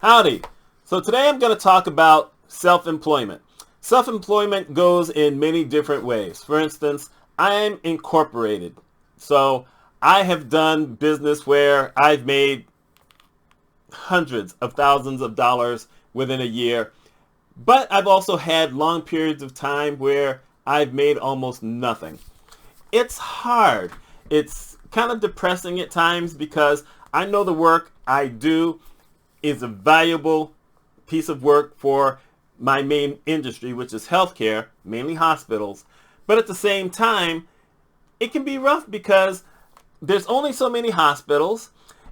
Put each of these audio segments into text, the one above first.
Howdy. So today I'm going to talk about self-employment. Self-employment goes in many different ways. For instance, I'm incorporated. So I have done business where I've made hundreds of thousands of dollars within a year. But I've also had long periods of time where I've made almost nothing. It's hard. It's kind of depressing at times because I know the work I do is a valuable piece of work for my main industry, which is healthcare, mainly hospitals. But at the same time, it can be rough because there's only so many hospitals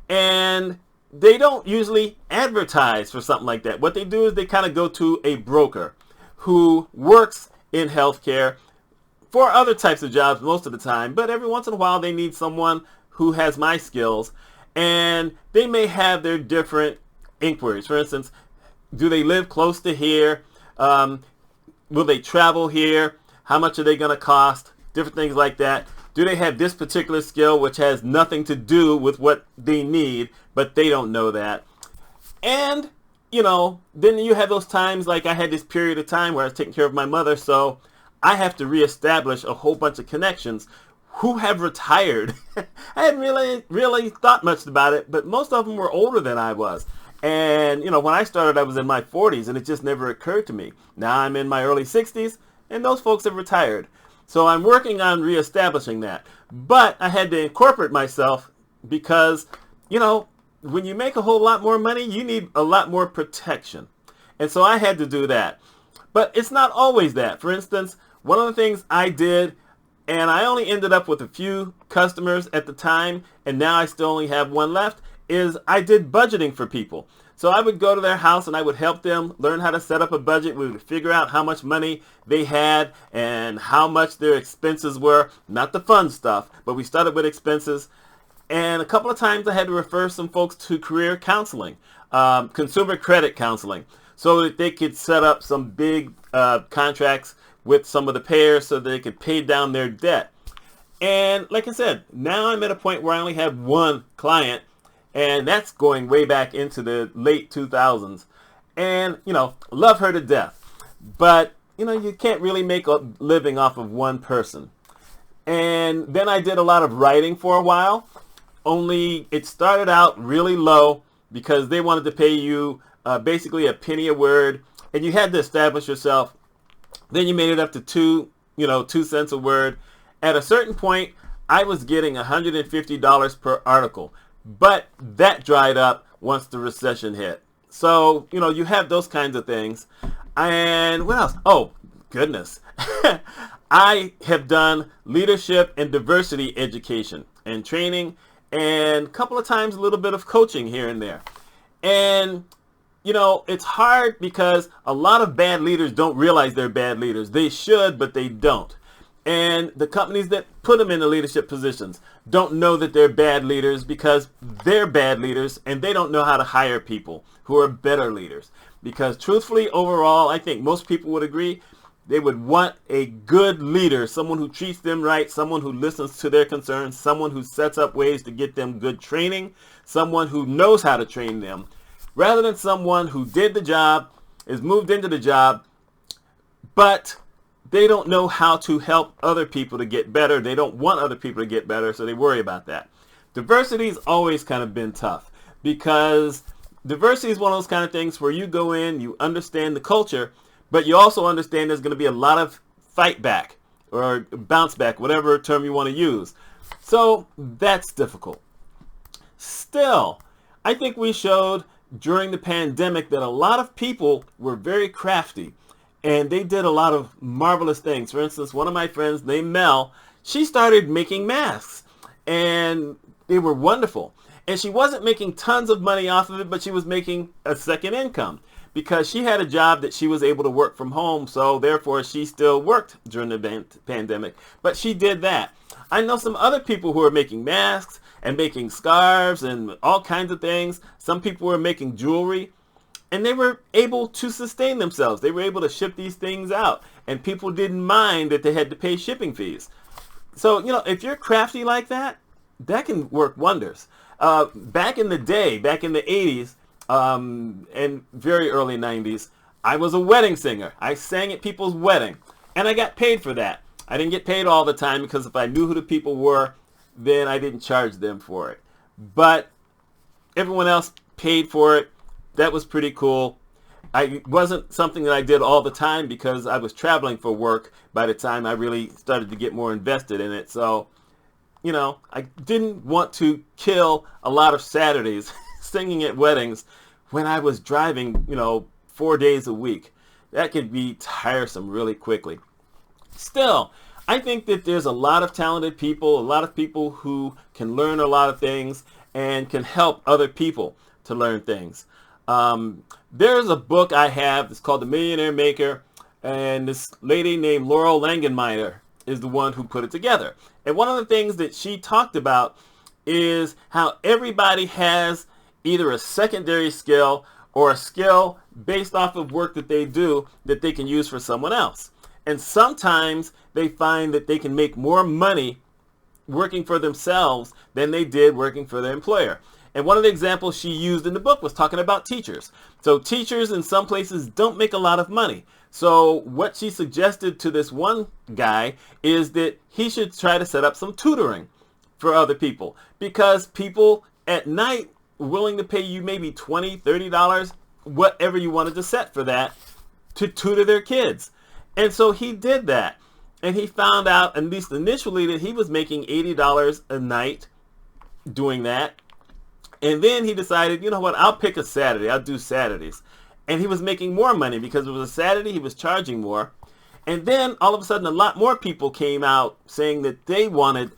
and they don't usually advertise for something like that. What they do is they kind of go to a broker who works in healthcare for other types of jobs most of the time, but every once in a while they need someone who has my skills, and they may have their different inquiries. For instance, do they live close to here? Will they travel here? How much are they going to cost? Different things like that. Do they have this particular skill which has nothing to do with what they need, but they don't know that? And, then you have those times like I had this period of time where I was taking care of my mother, so I have to reestablish a whole bunch of connections who have retired. I hadn't really thought much about it, but most of them were older than I was. And, when I started, I was in my 40s, and it just never occurred to me. Now I'm in my early 60s, and those folks have retired. So I'm working on reestablishing that. But I had to incorporate myself because, when you make a whole lot more money, you need a lot more protection. And so I had to do that. But it's not always that. For instance, one of the things I did, and I only ended up with a few customers at the time, and now I still only have one left, is I did budgeting for people. So I would go to their house and I would help them learn how to set up a budget. We would figure out how much money they had and how much their expenses were. Not the fun stuff, but we started with expenses. And a couple of times I had to refer some folks to career counseling, consumer credit counseling, so that they could set up some big contracts with some of the payers so they could pay down their debt. And like I said, now I'm at a point where I only have one client, and that's going way back into the late 2000s. And, love her to death. But, you can't really make a living off of one person. And then I did a lot of writing for a while, only it started out really low because they wanted to pay you basically a penny a word, and you had to establish yourself. Then you made it up to 2 cents a word. At a certain point, I was getting $150 per article, but that dried up once the recession hit. So, you have those kinds of things. And what else? Oh, goodness. I have done leadership and diversity education and training, and a couple of times a little bit of coaching here and there. And it's hard because a lot of bad leaders don't realize they're bad leaders. They should, but they don't. And the companies that put them in the leadership positions don't know that they're bad leaders because they're bad leaders, and they don't know how to hire people who are better leaders. Because truthfully, overall, I think most people would agree they would want a good leader, someone who treats them right, someone who listens to their concerns, someone who sets up ways to get them good training, someone who knows how to train them, rather than someone who did the job, is moved into the job, but they don't know how to help other people to get better. They don't want other people to get better, so they worry about that. Diversity's always kind of been tough because diversity is one of those kind of things where you go in, you understand the culture, but you also understand there's going to be a lot of fight back or bounce back, whatever term you want to use. So that's difficult. Still, I think we showed during the pandemic that a lot of people were very crafty, and they did a lot of marvelous things. For instance, one of my friends named Mel, she started making masks, and they were wonderful. And she wasn't making tons of money off of it, but she was making a second income because she had a job that she was able to work from home, so therefore she still worked during the pandemic. But she did that. I know some other people who are making masks and making scarves and all kinds of things. Some people were making jewelry, and they were able to sustain themselves. They were able to ship these things out, and people didn't mind that they had to pay shipping fees. So, if you're crafty like that, that can work wonders. Back in the day, back in the 80s, and very early 90s, I was a wedding singer. I sang at people's wedding, and I got paid for that. I didn't get paid all the time because if I knew who the people were, then I didn't charge them for it. But everyone else paid for it. That was pretty cool. It wasn't something that I did all the time because I was traveling for work by the time I really started to get more invested in it. So, I didn't want to kill a lot of Saturdays singing at weddings when I was driving, 4 days a week. That could be tiresome really quickly. Still, I think that there's a lot of talented people, a lot of people who can learn a lot of things and can help other people to learn things. There's a book I have that's called The Millionaire Maker, and this lady named Laurel Langenmeyer is the one who put it together. And one of the things that she talked about is how everybody has either a secondary skill or a skill based off of work that they do that they can use for someone else. And sometimes they find that they can make more money working for themselves than they did working for their employer. And one of the examples she used in the book was talking about teachers. So teachers in some places don't make a lot of money. So what she suggested to this one guy is that he should try to set up some tutoring for other people, because people at night are willing to pay you maybe $20, $30, whatever you wanted to set for that, to tutor their kids. And so he did that. And he found out, at least initially, that he was making $80 a night doing that. And then he decided, you know what, I'll pick a Saturday. I'll do Saturdays. And he was making more money because it was a Saturday. He was charging more. And then all of a sudden, a lot more people came out saying that they wanted,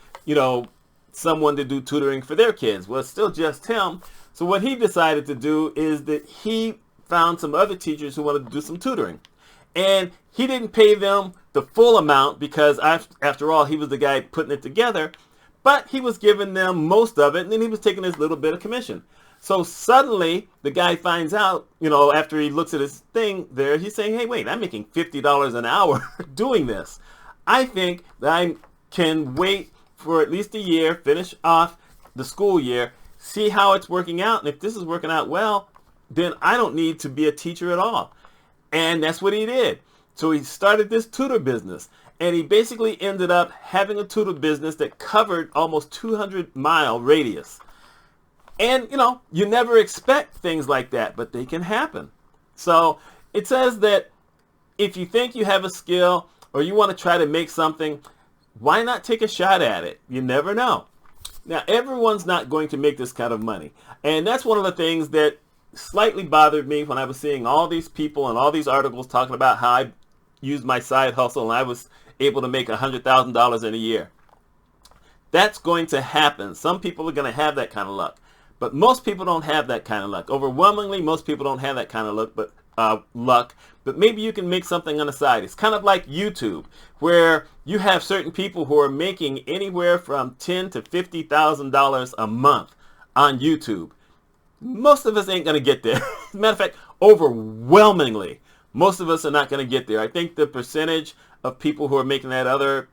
someone to do tutoring for their kids. Well, it's still just him. So what he decided to do is that he found some other teachers who wanted to do some tutoring. And he didn't pay them the full amount because, after all, he was the guy putting it together. But he was giving them most of it, and then he was taking his little bit of commission. So suddenly, the guy finds out, after he looks at his thing there, he's saying, hey, wait, I'm making $50 an hour doing this. I think that I can wait for at least a year, finish off the school year, see how it's working out. And if this is working out well, then I don't need to be a teacher at all. And that's what he did. So he started this tutor business. And he basically ended up having a tutor business that covered almost 200-mile radius. And, you never expect things like that, but they can happen. So it says that if you think you have a skill or you want to try to make something, why not take a shot at it? You never know. Now, everyone's not going to make this kind of money. And that's one of the things that slightly bothered me when I was seeing all these people and all these articles talking about how I used my side hustle and I was able to make $100,000 in a year. That's going to happen. Some people are going to have that kind of luck. But most people don't have that kind of luck. Overwhelmingly, most people don't have that kind of luck. But maybe you can make something on the side. It's kind of like YouTube, where you have certain people who are making anywhere from $10,000 to $50,000 a month on YouTube. Most of us ain't going to get there. As a matter of fact, overwhelmingly, most of us are not going to get there. I think the percentage of people who are making that other,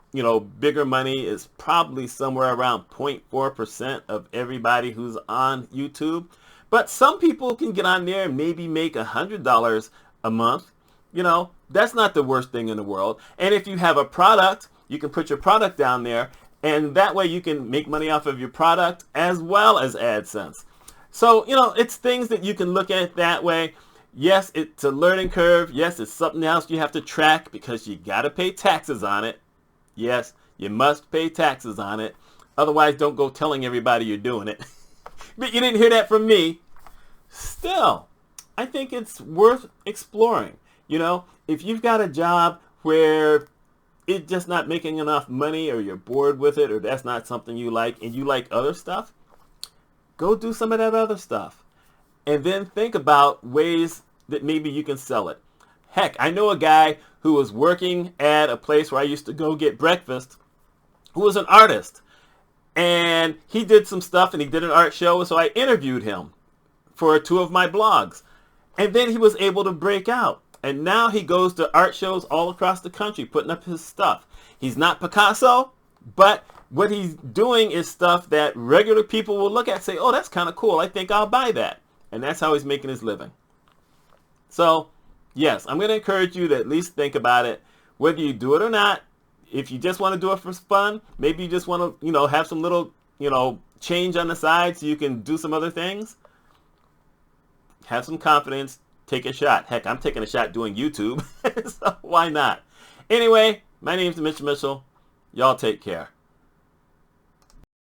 bigger money is probably somewhere around 0.4% of everybody who's on YouTube. But some people can get on there and maybe make $100 a month. That's not the worst thing in the world. And if you have a product, you can put your product down there, and that way you can make money off of your product as well as AdSense. So, it's things that you can look at that way. Yes, it's a learning curve. Yes, it's something else you have to track because you got to pay taxes on it. Yes, you must pay taxes on it. Otherwise, don't go telling everybody you're doing it. But you didn't hear that from me. Still, I think it's worth exploring. If you've got a job where it's just not making enough money, or you're bored with it, or that's not something you like, and you like other stuff, go do some of that other stuff. And then think about ways that maybe you can sell it. Heck, I know a guy who was working at a place where I used to go get breakfast, who was an artist. And he did some stuff, and he did an art show, so I interviewed him for 2 of my blogs. And then he was able to break out. And now he goes to art shows all across the country putting up his stuff. He's not Picasso, but what he's doing is stuff that regular people will look at and say, oh, that's kind of cool. I think I'll buy that. and that's how he's making his living. So, yes, I'm going to encourage you to at least think about it, whether you do it or not. If you just want to do it for fun, maybe you just want to, have some little, change on the side so you can do some other things. Have some confidence. Take a shot. Heck, I'm taking a shot doing YouTube, so why not? Anyway, my name's Mitch Mitchell. Y'all take care.